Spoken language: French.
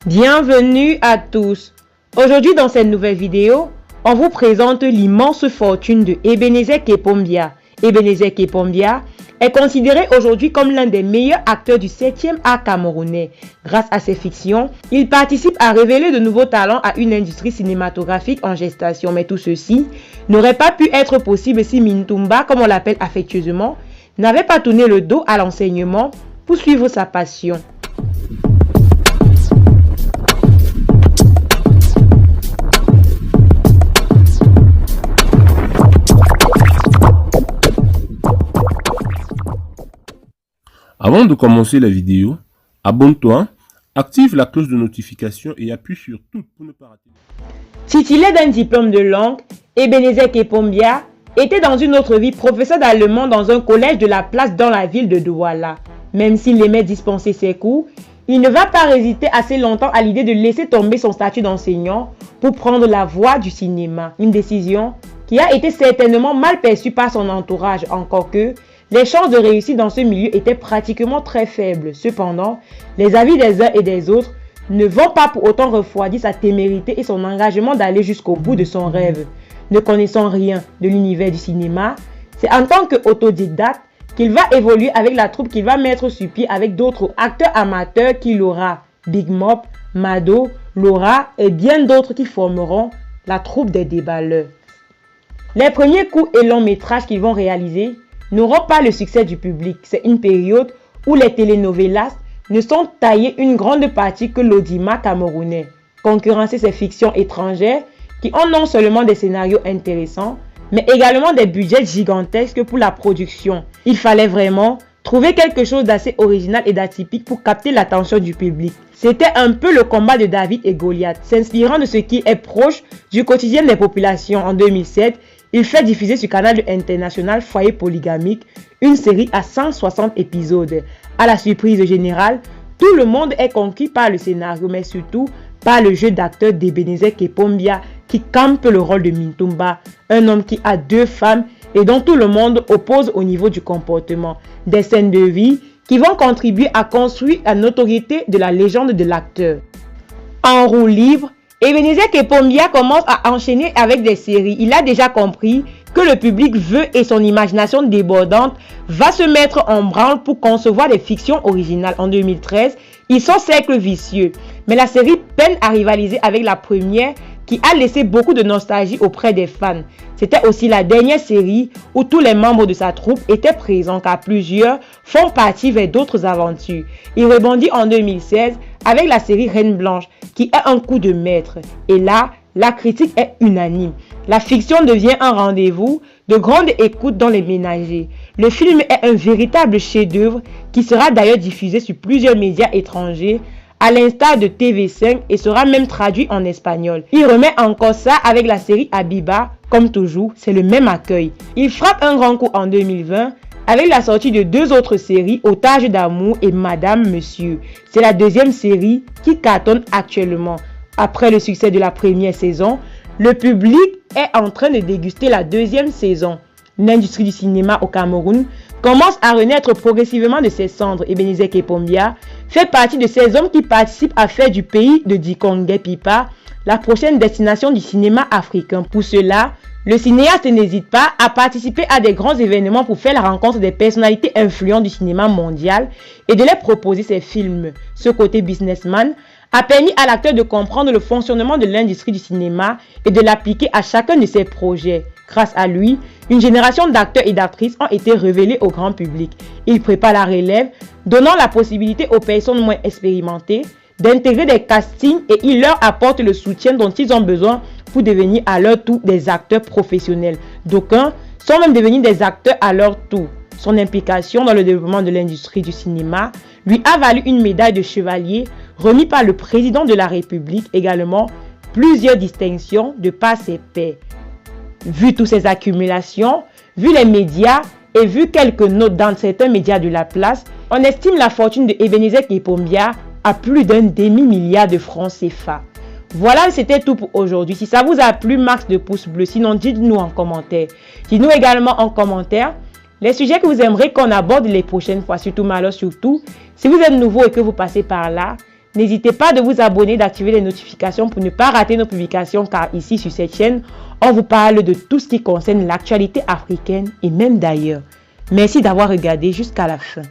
Bienvenue à tous. Aujourd'hui dans cette nouvelle vidéo, on vous présente l'immense fortune de Ebenezer Kepombia. Ebenezer Kepombia est considéré aujourd'hui comme l'un des meilleurs acteurs du 7e art camerounais. Grâce à ses fictions, il participe à révéler de nouveaux talents à une industrie cinématographique en gestation. Mais tout ceci n'aurait pas pu être possible si Mintumba, comme on l'appelle affectueusement, n'avait pas tourné le dos à l'enseignement pour suivre sa passion. Avant de commencer la vidéo, abonne-toi, active la cloche de notification et appuie sur tout pour ne pas rater. Titulaire d'un diplôme de langue, Ebenezer Kepombia était dans une autre vie professeur d'allemand dans un collège de la place dans la ville de Douala. Même s'il aimait dispenser ses cours, il ne va pas résister assez longtemps à l'idée de laisser tomber son statut d'enseignant pour prendre la voie du cinéma. Une décision qui a été certainement mal perçue par son entourage, encore que les chances de réussir dans ce milieu étaient pratiquement très faibles. Cependant, les avis des uns et des autres ne vont pas pour autant refroidir sa témérité et son engagement d'aller jusqu'au bout de son rêve. Ne connaissant rien de l'univers du cinéma, c'est en tant qu'autodidacte qu'il va évoluer avec la troupe qu'il va mettre sur pied avec d'autres acteurs amateurs qu'il aura. Big Mop, Mado, Laura et bien d'autres qui formeront la troupe des déballeurs. Les premiers courts et longs métrages qu'ils vont réaliser n'auront pas le succès du public. C'est une période où les telenovelas ne sont taillées une grande partie que l'audimat camerounais. Concurrencer ces fictions étrangères qui ont non seulement des scénarios intéressants, mais également des budgets gigantesques pour la production. Il fallait vraiment trouver quelque chose d'assez original et d'atypique pour capter l'attention du public. C'était un peu le combat de David et Goliath. S'inspirant de ce qui est proche du quotidien des populations en 2007, il fait diffuser sur Canal international Foyer Polygamique une série à 160 épisodes. À la surprise générale, tout le monde est conquis par le scénario, mais surtout par le jeu d'acteur d'Ebenezer Kepombia qui campe le rôle de Mintumba, un homme qui a 2 femmes et dont tout le monde oppose au niveau du comportement. Des scènes de vie qui vont contribuer à construire la notoriété de la légende de l'acteur. En roue libre, Ebenezer Kepombia commence à enchaîner avec des séries. Il a déjà compris que le public veut et son imagination débordante va se mettre en branle pour concevoir des fictions originales. En 2013, ils sont Cercle Vicieux, mais la série peine à rivaliser avec la première qui a laissé beaucoup de nostalgie auprès des fans. C'était aussi la dernière série où tous les membres de sa troupe étaient présents car plusieurs font partie vers d'autres aventures. Il rebondit en 2016 avec la série Reine Blanche qui est un coup de maître. Et là, la critique est unanime. La fiction devient un rendez-vous de grande écoute dans les ménagers. Le film est un véritable chef-d'œuvre qui sera d'ailleurs diffusé sur plusieurs médias étrangers à l'instar de TV5 et sera même traduit en espagnol. Il remet encore ça avec la série Habiba. Comme toujours, c'est le même accueil. Il frappe un grand coup en 2020 avec la sortie de 2 autres séries, Otage d'amour et Madame Monsieur. C'est la deuxième série qui cartonne actuellement. Après le succès de la première saison, le public est en train de déguster la deuxième saison. L'industrie du cinéma au Cameroun commence à renaître progressivement de ses cendres. Ebenezer Kepombia fait partie de ces hommes qui participent à faire du pays de Dikongé Pipa la prochaine destination du cinéma africain. Pour cela, le cinéaste n'hésite pas à participer à des grands événements pour faire la rencontre des personnalités influentes du cinéma mondial et de les proposer ses films. Ce côté businessman a permis à l'acteur de comprendre le fonctionnement de l'industrie du cinéma et de l'appliquer à chacun de ses projets. Grâce à lui, une génération d'acteurs et d'actrices ont été révélés au grand public. Il prépare la relève, donnant la possibilité aux personnes moins expérimentées d'intégrer des castings et il leur apporte le soutien dont ils ont besoin pour devenir à leur tour des acteurs professionnels. D'aucuns sont même devenus des acteurs à leur tour. Son implication dans le développement de l'industrie du cinéma lui a valu une médaille de chevalier remise par le président de la République, également plusieurs distinctions de par ses pairs. Vu toutes ces accumulations, vu les médias et vu quelques notes dans certains médias de la place, on estime la fortune de Ebenezer Kepombia à plus d'un demi-milliard de francs CFA. Voilà, c'était tout pour aujourd'hui. Si ça vous a plu, max de pouces bleus. Sinon, dites-nous en commentaire. Dites-nous également en commentaire les sujets que vous aimeriez qu'on aborde les prochaines fois. Surtout, si vous êtes nouveau et que vous passez par là, N'hésitez pas de vous abonner, d'activer les notifications pour ne pas rater nos publications car ici sur cette chaîne, on vous parle de tout ce qui concerne l'actualité africaine et même d'ailleurs. Merci d'avoir regardé jusqu'à la fin.